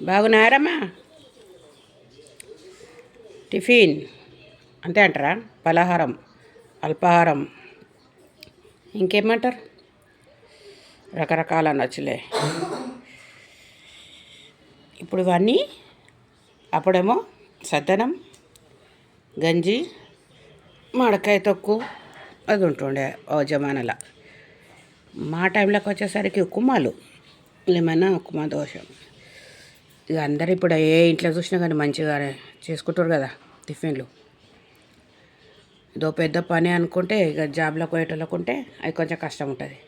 బాగున్నారమ్మా? టిఫిన్ అంతే అంటారా? పలహారం, అల్పాహారం, ఇంకేమంటారు? రకరకాల నచ్చులే. ఇప్పుడు ఇవన్నీ అప్పుడేమో సద్దనం, గంజి, మాడకాయ తొక్కు అది ఉంటుండే ఓ జమానాల. మా టైంలోకి వచ్చేసరికి ఉక్కుమాలు, ఏమైనా ఉక్కుమా దోశ. ఇక అందరు ఇప్పుడు ఏ ఇంట్లో చూసినా కానీ మంచిగా చేసుకుంటారు కదా టిఫిన్లు. ఇదో పెద్ద పని అనుకుంటే ఇక జాబ్లోకి పోయేటోళ్ళకు ఉంటే అది కొంచెం కష్టం ఉంటుంది.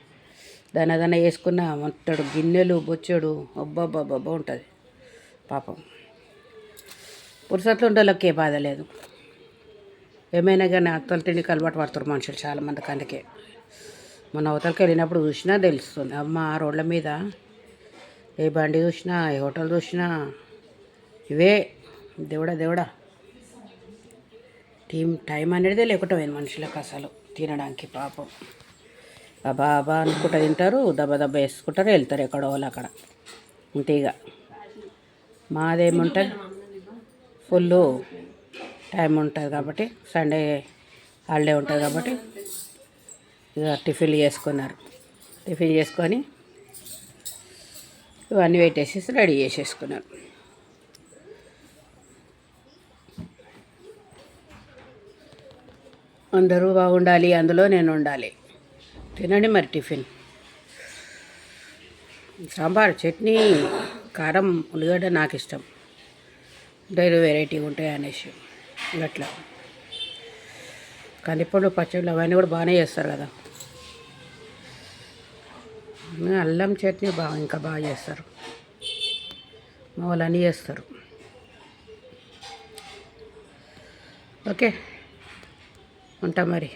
దాన్ని వేసుకున్న మొత్తడు గిన్నెలు బొచ్చెడు అబ్బబ్బబ్బబ్బ ఉంటుంది పాపం. పురుసట్లు ఉండేళ్ళకి ఏ బాధ లేదు. ఏమైనా కానీ అత్తలు తిండికి అలవాటు పడతారు మనుషులు చాలామందికి. అందుకే మన అవతలకి వెళ్ళినప్పుడు చూసినా తెలుస్తుంది. అమ్మ ఆ రోడ్ల మీద ఏ బండి చూసినా ఏ హోటల్ చూసినా ఇవే. దేవుడా టైం అనేది లేకుండా పోయింది మనుషులకు అసలు తినడానికి. పాపం బాబా అనుకుంటా తింటారు, దెబ్బ వేసుకుంటారు, వెళ్తారు ఎక్కడో వాళ్ళు అక్కడ. ఇంతేగా మాదేముంటుంది, ఫుల్ టైం ఉంటుంది కాబట్టి, సండే హాలిడే ఉంటుంది కాబట్టి ఇక టిఫిన్లు చేసుకున్నారు. టిఫిన్ చేసుకొని ఇవన్నీ పెట్టేసేసి రెడీ చేసేసుకున్నారు. అందరూ బాగుండాలి, అందులో నేను ఉండాలి. తినండి మరి టిఫిన్. సాంబార్, చట్నీ, కారం, ఉల్లిగడ్డ నాకు ఇష్టం. డైలీ వెరైటీగా ఉంటాయి అనేసి అట్లా. కందిపండు పచ్చళ్ళు అవన్నీ కూడా బాగానే చేస్తారు కదా. అల్లం చట్నీ ఇంకా బాగా చేస్తారు. మా వాళ్ళు అన్నీ చేస్తారు. ఓకే, ఉంటా మరి.